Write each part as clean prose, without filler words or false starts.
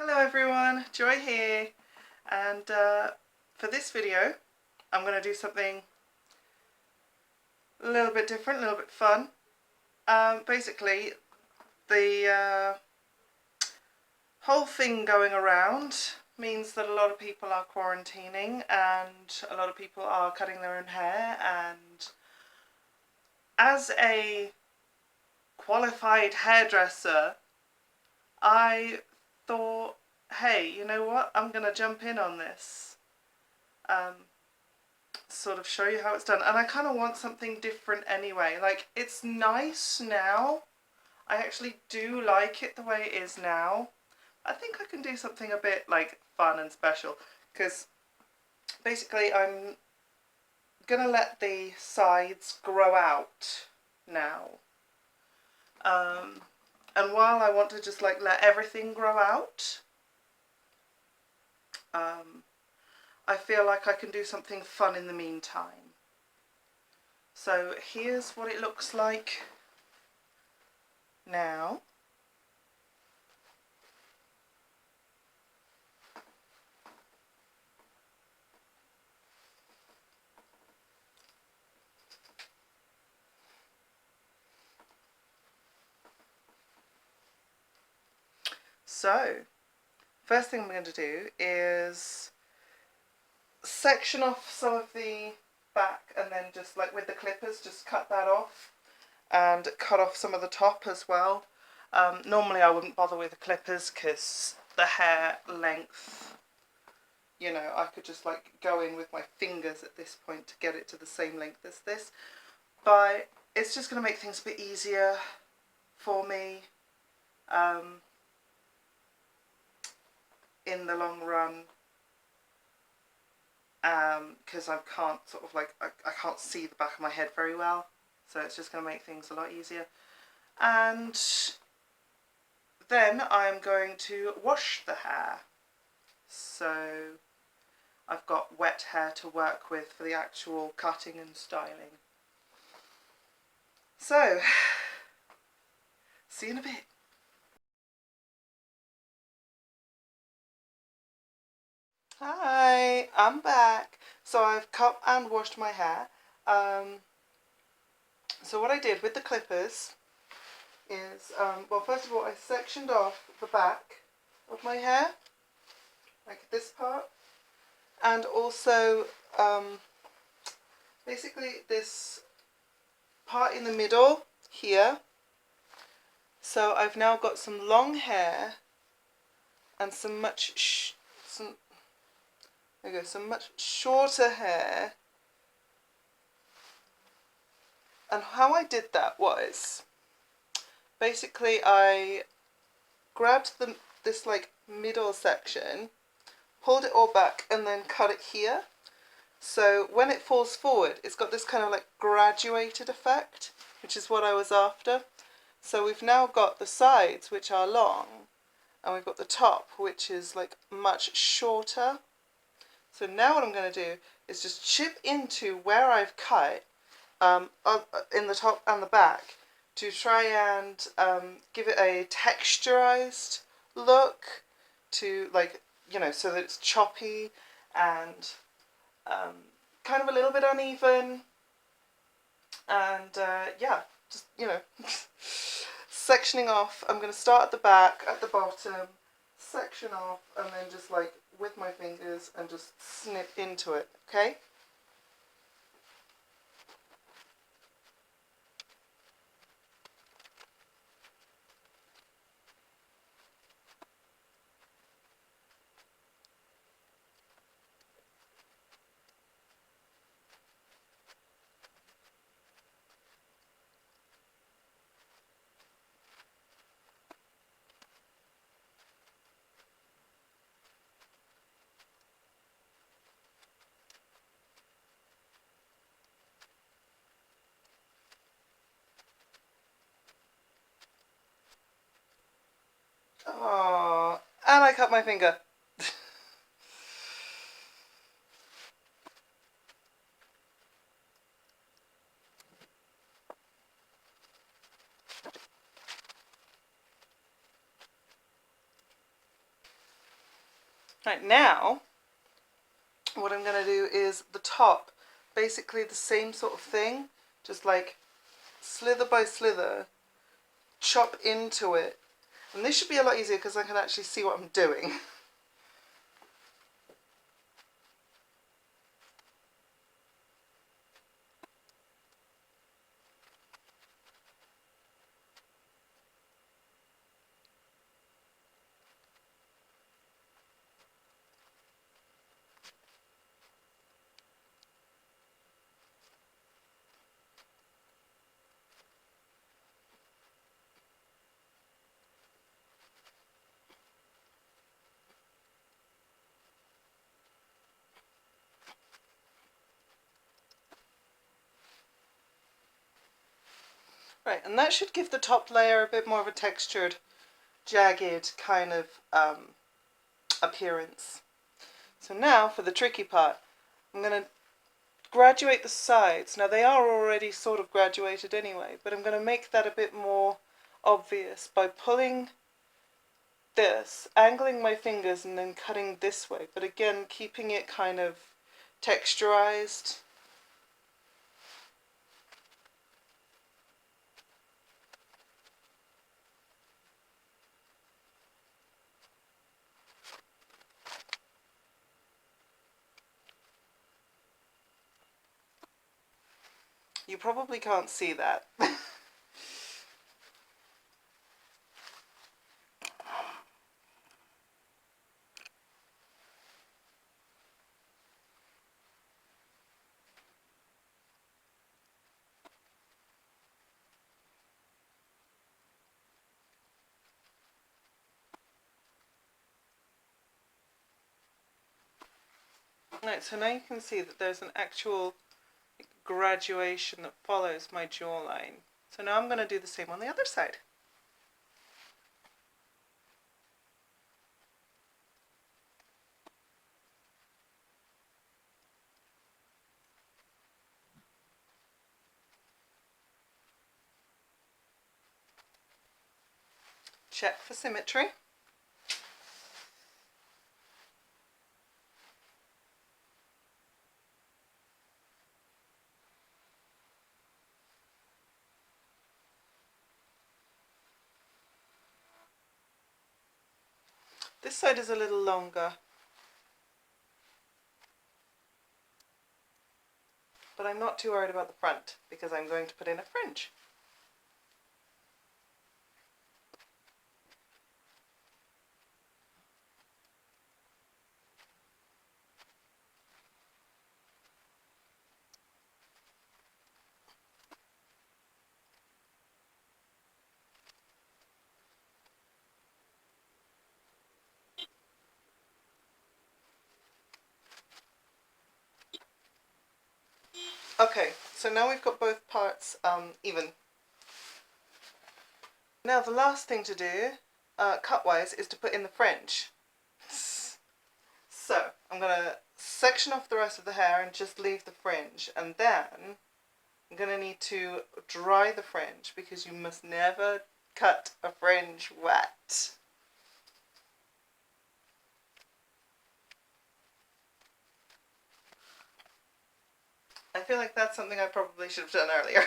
Hello everyone, Joy here, and for this video I'm going to do something a little bit different, a little bit fun. Basically the whole thing going around means that a lot of people are quarantining and a lot of people are cutting their own hair, and as a qualified hairdresser I thought, hey, you know what, I'm going to jump in on this. Sort of show you how it's done, and I kind of want something different anyway. Like, it's nice now, I actually do like it the way it is now. I think I can do something a bit like fun and special, because basically I'm gonna let the sides grow out now, and while I want to just like let everything grow out, I feel like I can do something fun in the meantime. So here's what it looks like now. So first thing I'm going to do is section off some of the back, and then just like with the clippers just cut that off, and cut off some of the top as well. Normally I wouldn't bother with the clippers because the hair length, you know, I could just like go in with my fingers at this point to get it to the same length as this, but it's just going to make things a bit easier for me in the long run, because I can't sort of like, I can't see the back of my head very well, so it's just going to make things a lot easier. And then I'm going to wash the hair, so I've got wet hair to work with for the actual cutting and styling. So see you in a bit. Hi, I'm back. So I've cut and washed my hair. So what I did with the clippers is, well, first of all, I sectioned off the back of my hair, like this part, and also basically this part in the middle here. So I've now got some long hair and some much shorter hair. And how I did that was, basically I grabbed this like middle section, pulled it all back, and then cut it here. So when it falls forward, it's got this kind of like graduated effect, which is what I was after. So we've now got the sides, which are long, and we've got the top, which is like much shorter. So now what I'm going to do is just chip into where I've cut, in the top and the back, to try and give it a texturized look, to like, you know, so that it's choppy and kind of a little bit uneven, and yeah, just, you know, sectioning off. I'm going to start at the back, at the bottom, section off, and then just like with my fingers and just snip into it, okay? Oh, and I cut my finger. Right, now what I'm going to do is the top, basically the same sort of thing, just like slither by slither, chop into it. And this should be a lot easier because I can actually see what I'm doing. Right, and that should give the top layer a bit more of a textured, jagged kind of appearance. So now for the tricky part, I'm going to graduate the sides. Now they are already sort of graduated anyway, but I'm going to make that a bit more obvious by pulling this, angling my fingers and then cutting this way, but again keeping it kind of texturized. You probably can't see that. Right, so now you can see that there's an actual graduation that follows my jawline. So now I'm going to do the same on the other side. Check for symmetry. This side is a little longer, but I'm not too worried about the front because I'm going to put in a fringe. Okay, so now we've got both parts even. Now the last thing to do, cut-wise, is to put in the fringe. So I'm going to section off the rest of the hair and just leave the fringe, and then I'm going to need to dry the fringe because you must never cut a fringe wet. I feel like that's something I probably should have done earlier.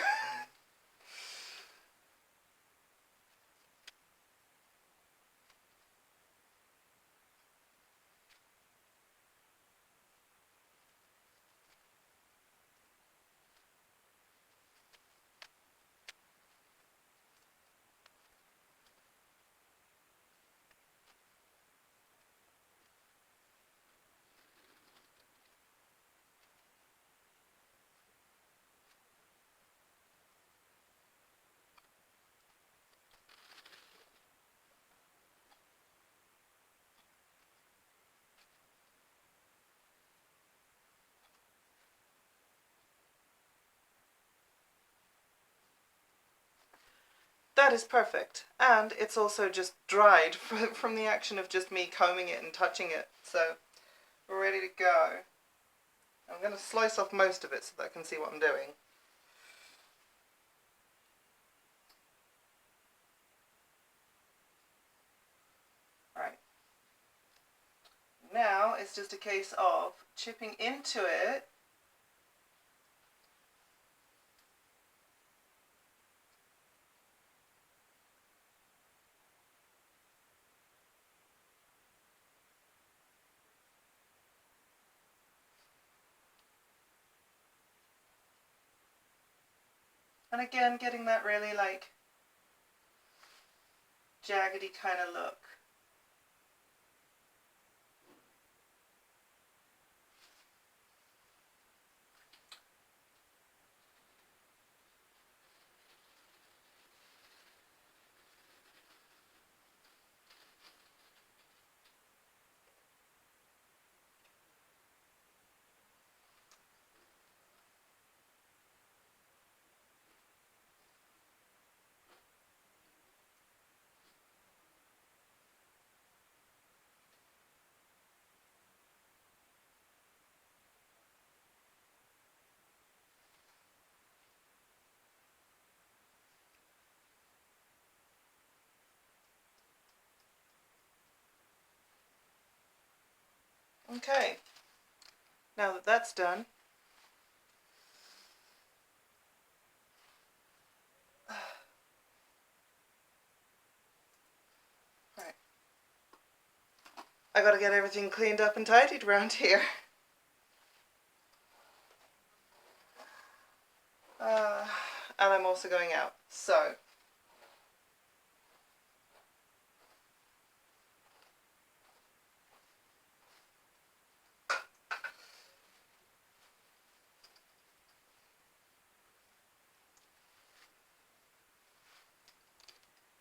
That is perfect, and it's also just dried from the action of just me combing it and touching it, so we're ready to go. I'm going to slice off most of it so that I can see what I'm doing. Right. Now it's just a case of chipping into it and again getting that really like jaggedy kind of look. Okay, now that that's done, right, I gotta get everything cleaned up and tidied around here. And I'm also going out, so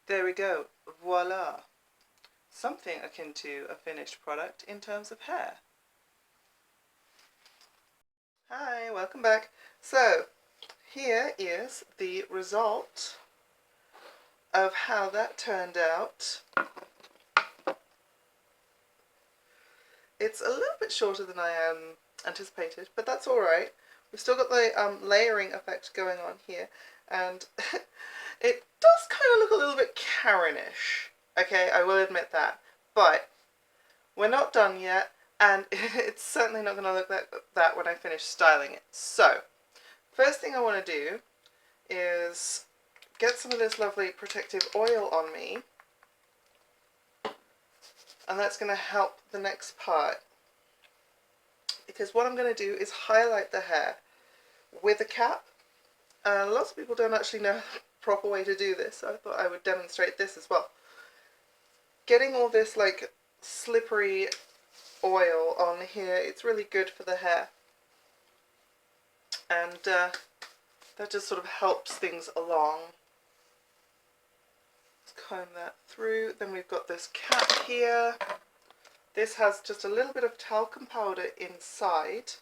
there we go, voila. Something akin to a finished product in terms of hair. Hi, welcome back. So, here is the result of how that turned out. It's a little bit shorter than I anticipated, but that's alright. We've still got the layering effect going on here, and it does kind of look a little bit Karen-ish. Okay, I will admit that. But we're not done yet, and it's certainly not going to look like that when I finish styling it. So, first thing I want to do is get some of this lovely protective oil on me, and that's going to help the next part. Because what I'm going to do is highlight the hair with a cap. Lots of people don't actually know the proper way to do this, so I thought I would demonstrate this as well. Getting all this like slippery oil on here, it's really good for the hair, and that just sort of helps things along. Let's comb that through. Then we've got this cap here. This has just a little bit of talcum powder inside,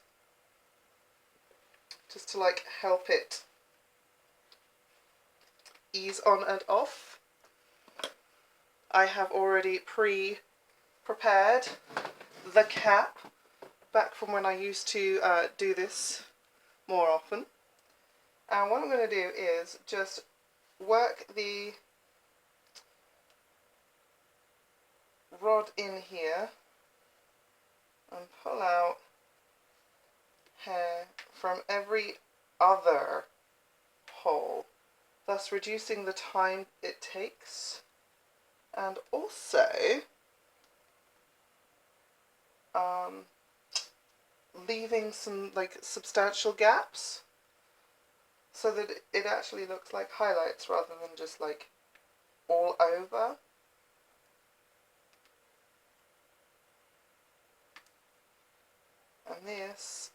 just to like help it ease on and off. I have already pre-prepared the cap back from when I used to do this more often. And what I'm going to do is just work the rod in here and pull out hair from every other hole, thus reducing the time it takes, and also leaving some like substantial gaps so that it actually looks like highlights rather than just like all over. And this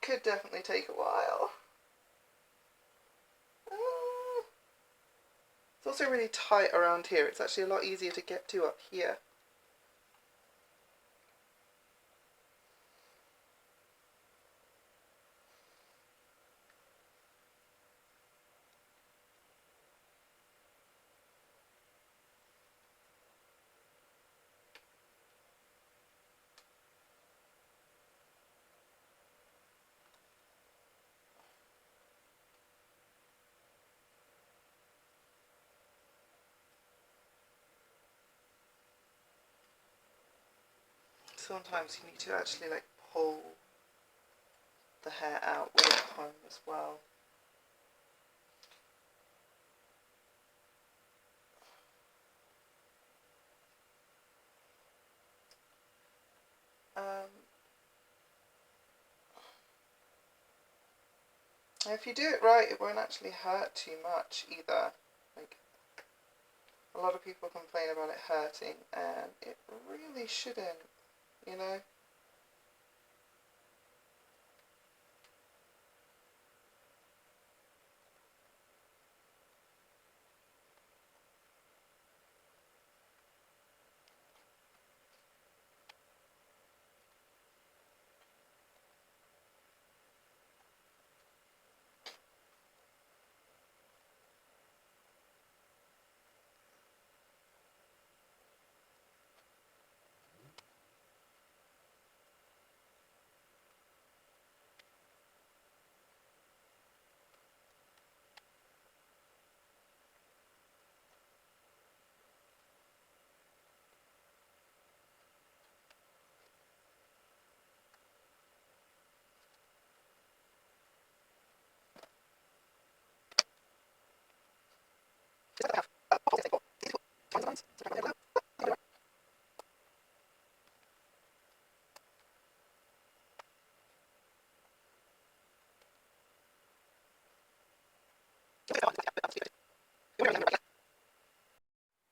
could definitely take a while. It's also really tight around here. It's actually a lot easier to get to up here. sometimes you need to actually like pull the hair out with a comb as well. And if you do it right, it won't actually hurt too much either. Like, a lot of people complain about it hurting, and it really shouldn't, you know?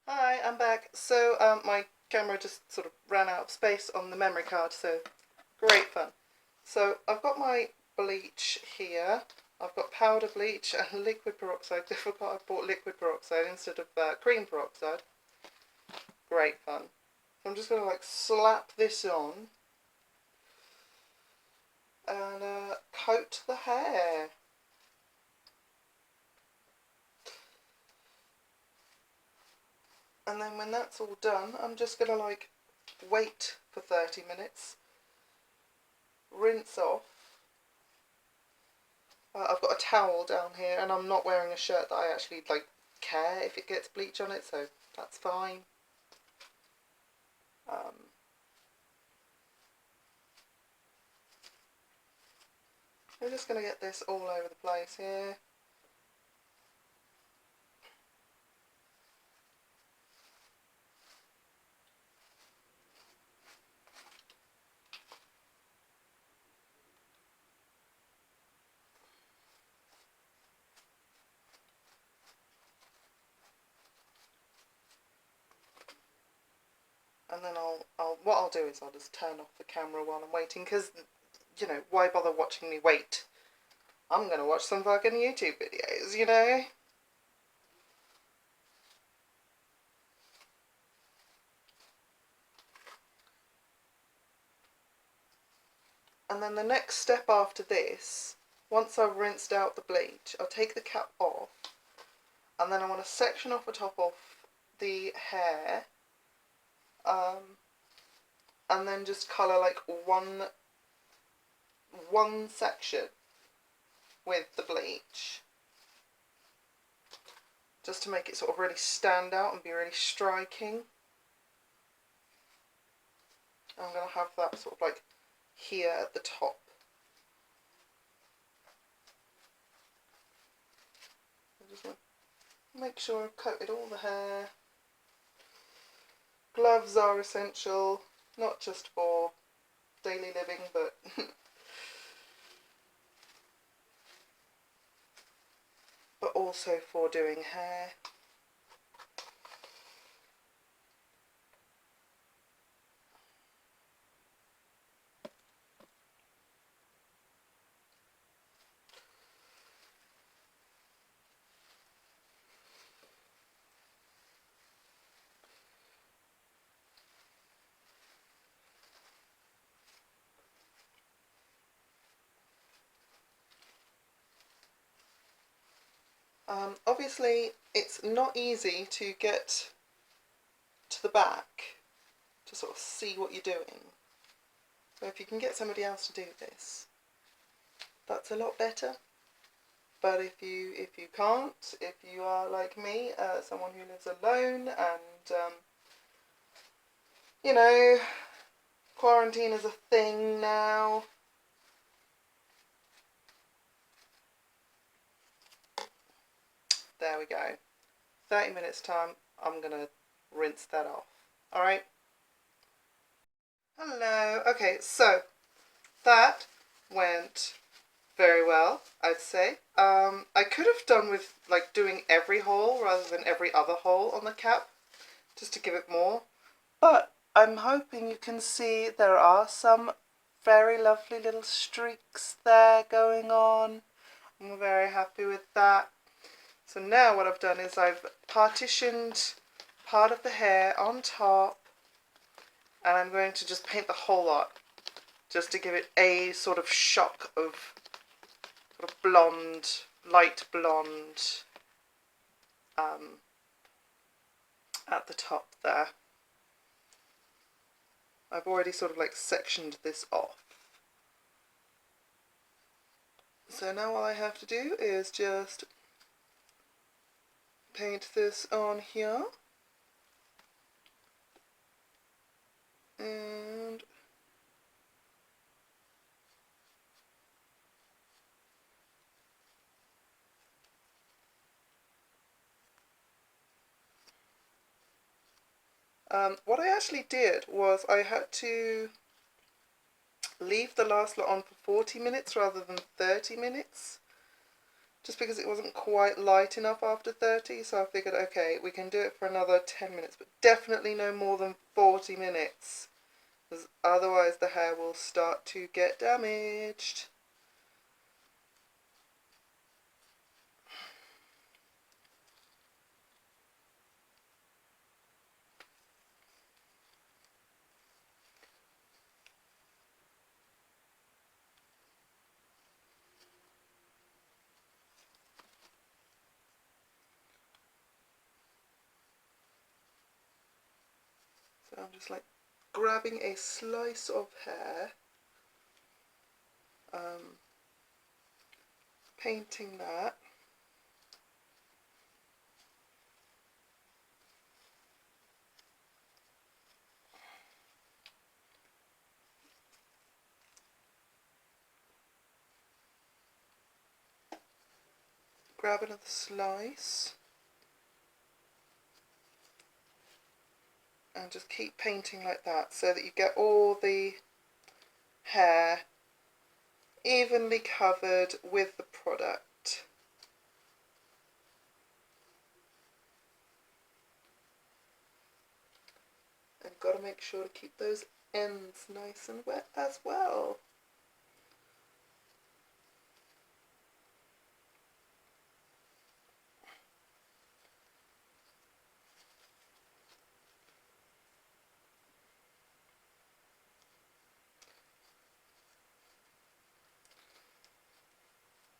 Hi, I'm back. So my camera just sort of ran out of space on the memory card, so great fun. So I've got my bleach here. I've got powder bleach and liquid peroxide. I forgot I bought liquid peroxide instead of cream peroxide. Great fun. So I'm just going to like slap this on and coat the hair. And then when that's all done, I'm just going to like wait for 30 minutes, rinse off. I've got a towel down here, and I'm not wearing a shirt that I actually like care if it gets bleach on it, so that's fine. I'm just going to get this all over the place here. And then what I'll do is I'll just turn off the camera while I'm waiting, because, you know, why bother watching me wait? I'm going to watch some fucking YouTube videos, you know? And then the next step after this, once I've rinsed out the bleach, I'll take the cap off, and then I want to section off the top of the hair, and then just colour like one section with the bleach, just to make it sort of really stand out and be really striking. I'm going to have that sort of like here at the top. I just want to make sure I've coated all the hair. Gloves are essential, not just for daily living, but but also for doing hair. Obviously, it's not easy to get to the back to sort of see what you're doing. So if you can get somebody else to do this, that's a lot better. But if you can't, if you are like me, someone who lives alone and you know, quarantine is a thing now. There we go. 30 minutes time, I'm going to rinse that off. Alright? Hello. Okay, so that went very well, I'd say. I could have done with like doing every hole rather than every other hole on the cap, just to give it more. But I'm hoping you can see there are some very lovely little streaks there going on. I'm very happy with that. So now what I've done is I've partitioned part of the hair on top, and I'm going to just paint the whole lot just to give it a sort of shock of sort of blonde, light blonde at the top there. I've already sort of like sectioned this off. So now all I have to do is just paint this on here. And what I actually did was I had to leave the last lot on for 40 minutes rather than 30 minutes. Just because it wasn't quite light enough after 30, so I figured, okay, we can do it for another 10 minutes, but definitely no more than 40 minutes, because otherwise the hair will start to get damaged. So I'm just like grabbing a slice of hair, painting that. Grab another slice and just keep painting like that so that you get all the hair evenly covered with the product. And got to make sure to keep those ends nice and wet as well.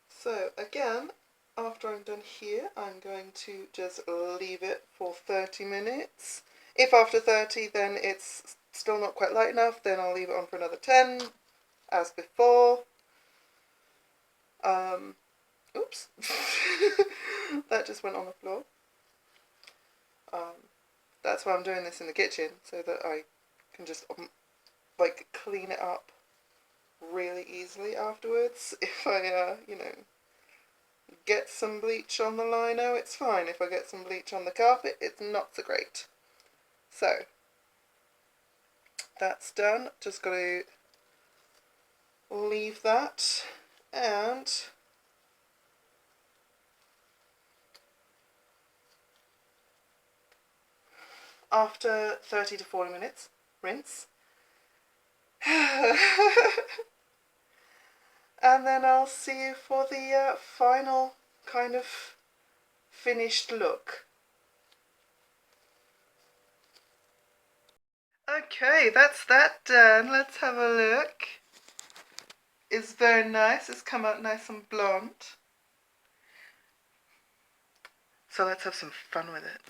So again, after I'm done here, I'm going to just leave it for 30 minutes. If after 30 then it's still not quite light enough, then I'll leave it on for another 10, as before. Oops, that just went on the floor. That's why I'm doing this in the kitchen, so that I can just like clean it up really easily afterwards. If I, you know, get some bleach on the lino, it's fine. If I get some bleach on the carpet, it's not so great. So, that's done. Just got to leave that, and after 30 to 40 minutes, rinse. And then I'll see you for the final kind of finished look. Okay, that's that done. Let's have a look. It's very nice. It's come out nice and blonde. So let's have some fun with it.